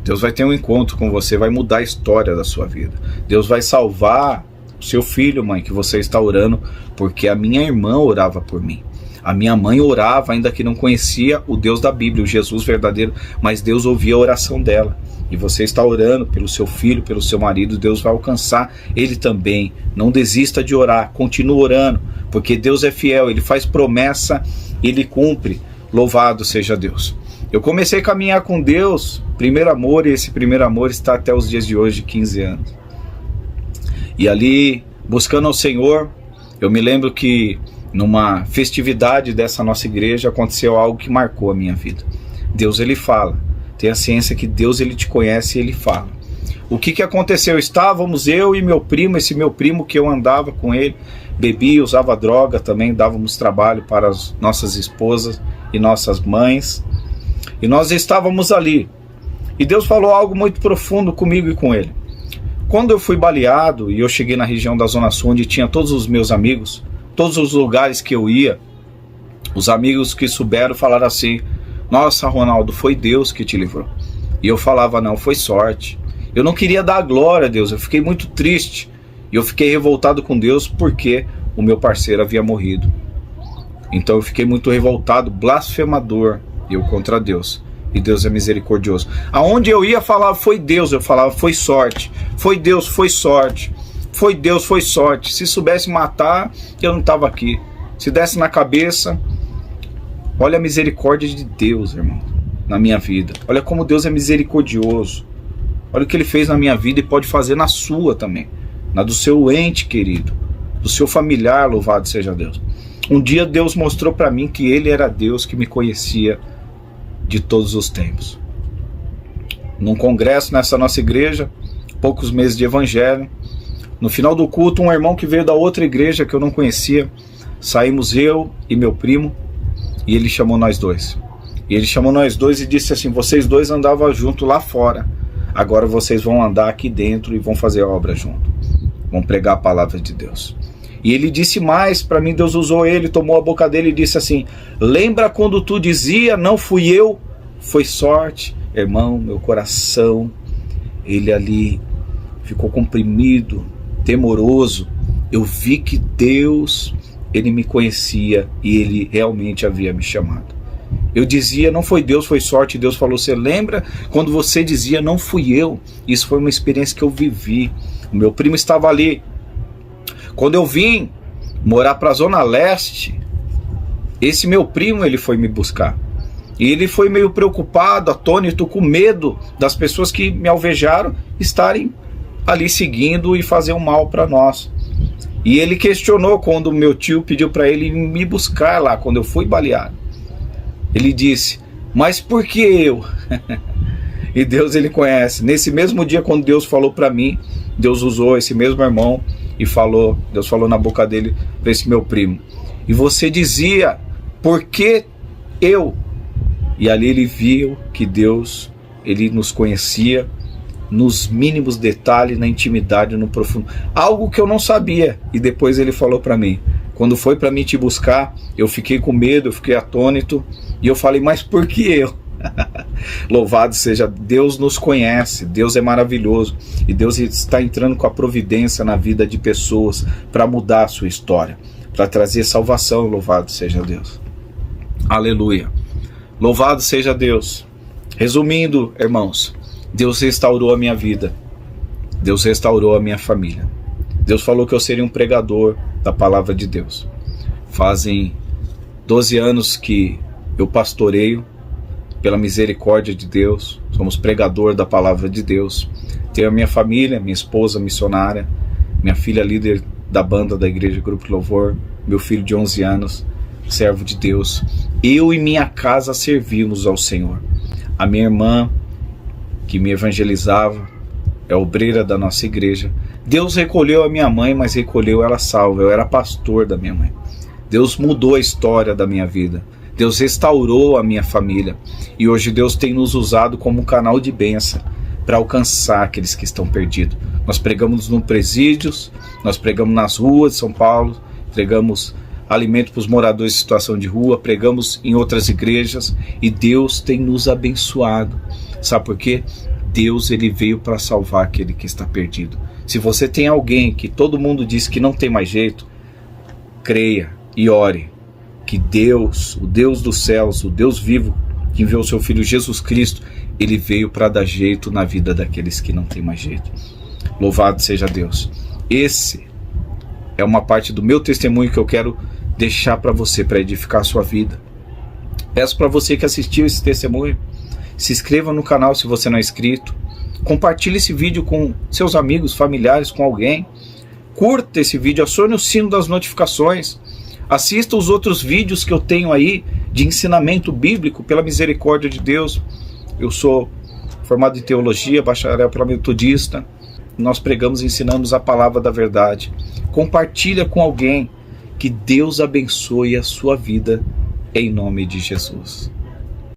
Deus vai ter um encontro com você, vai mudar a história da sua vida. Deus vai salvar o seu filho, mãe, que você está orando, porque a minha irmã orava por mim. A minha mãe orava, ainda que não conhecia o Deus da Bíblia, o Jesus verdadeiro, mas Deus ouvia a oração dela. E você está orando pelo seu filho, pelo seu marido, Deus vai alcançar ele também. Não desista de orar, continue orando, porque Deus é fiel, Ele faz promessa, Ele cumpre. Louvado seja Deus. Eu comecei a caminhar com Deus, primeiro amor, e esse primeiro amor está até os dias de hoje, 15 anos. E ali, buscando ao Senhor, eu me lembro que numa festividade dessa nossa igreja aconteceu algo que marcou a minha vida. Deus, Ele fala. Tenha ciência que Deus, Ele te conhece e Ele fala. O que aconteceu? Estávamos eu e meu primo, esse meu primo que eu andava com ele, bebia, usava droga também, dávamos trabalho para as nossas esposas e nossas mães. E nós estávamos ali. E Deus falou algo muito profundo comigo e com ele. Quando eu fui baleado e eu cheguei na região da Zona Sul, onde tinha todos os meus amigos, todos os lugares que eu ia, os amigos que souberam falaram assim: Nossa, Ronaldo, foi Deus que te livrou. E eu falava, não, foi sorte. Eu não queria dar glória a Deus, eu fiquei muito triste. E eu fiquei revoltado com Deus porque o meu parceiro havia morrido. Então eu fiquei muito revoltado, blasfemador, eu contra Deus. E Deus é misericordioso. Aonde eu ia falar foi Deus, eu falava foi sorte. Foi Deus, foi sorte. Foi Deus, foi sorte. Se soubesse matar, eu não estava aqui. Se desse na cabeça, olha a misericórdia de Deus, irmão, na minha vida. Olha como Deus é misericordioso. Olha o que Ele fez na minha vida e pode fazer na sua também. Na do seu ente querido, do seu familiar, louvado seja Deus. Um dia Deus mostrou para mim que Ele era Deus que me conhecia de todos os tempos. Num congresso nessa nossa igreja, poucos meses de evangelho, no final do culto, um irmão que veio da outra igreja que eu não conhecia, saímos eu e meu primo, e ele chamou nós dois. E ele chamou nós dois e disse assim: vocês dois andavam junto lá fora, agora vocês vão andar aqui dentro e vão fazer obra junto, vão pregar a palavra de Deus. E ele disse mais para mim, Deus usou ele, tomou a boca dele e disse assim: lembra quando tu dizia, não fui eu, foi sorte? Irmão, meu coração, ele ali ficou comprimido, temoroso. Eu vi que Deus, Ele me conhecia e Ele realmente havia me chamado. Eu dizia, não foi Deus, foi sorte. Deus falou, você lembra quando você dizia, não fui eu? Isso foi uma experiência que eu vivi. O meu primo estava ali. Quando eu vim morar para a Zona Leste, esse meu primo, ele foi me buscar. E ele foi meio preocupado, atônito, com medo das pessoas que me alvejaram estarem ali seguindo e fazer um mal para nós. E ele questionou quando meu tio pediu para ele me buscar lá, quando eu fui baleado. Ele disse, mas por que eu? E Deus, Ele conhece. Nesse mesmo dia, quando Deus falou para mim, Deus usou esse mesmo irmão e falou, Deus falou na boca dele para esse meu primo. E você dizia, por que eu? E ali ele viu que Deus, Ele nos conhecia nos mínimos detalhes, na intimidade, no profundo. Algo que eu não sabia. E depois ele falou para mim. Quando foi para mim te buscar, eu fiquei com medo, eu fiquei atônito. E eu falei, mas por que eu? Louvado seja Deus, nos conhece, Deus é maravilhoso. E Deus está entrando com a providência na vida de pessoas para mudar a sua história, para trazer salvação. Louvado seja Deus. Aleluia. Louvado seja Deus. Resumindo, irmãos, Deus restaurou a minha vida. Deus restaurou a minha família. Deus falou que eu seria um pregador da palavra de Deus. Fazem 12 anos que eu pastoreio pela misericórdia de Deus. Somos pregador da palavra de Deus. Tenho a minha família, minha esposa missionária, minha filha líder da banda da igreja Grupo Louvor, meu filho de 11 anos, servo de Deus. Eu e minha casa servimos ao Senhor. A minha irmã, que me evangelizava, é obreira da nossa igreja. Deus recolheu a minha mãe, mas recolheu ela salva. Eu era pastor da minha mãe. Deus mudou a história da minha vida. Deus restaurou a minha família. E hoje Deus tem nos usado como um canal de bênção para alcançar aqueles que estão perdidos. Nós pregamos no presídios, nós pregamos nas ruas de São Paulo, pregamos alimento para os moradores em situação de rua, pregamos em outras igrejas e Deus tem nos abençoado. Sabe por quê? Deus, Ele veio para salvar aquele que está perdido. Se você tem alguém que todo mundo diz que não tem mais jeito, creia e ore que Deus, o Deus dos céus, o Deus vivo, que enviou o seu Filho Jesus Cristo, Ele veio para dar jeito na vida daqueles que não tem mais jeito. Louvado seja Deus. Esse é uma parte do meu testemunho que eu quero deixar para você, para edificar a sua vida. Peço para você que assistiu esse testemunho, se inscreva no canal se você não é inscrito, compartilhe esse vídeo com seus amigos, familiares, com alguém, curta esse vídeo, acione o sino das notificações, assista os outros vídeos que eu tenho aí de ensinamento bíblico pela misericórdia de Deus. Eu sou formado em teologia, bacharel pela metodista, nós pregamos e ensinamos a palavra da verdade. Compartilha com alguém, que Deus abençoe a sua vida em nome de Jesus.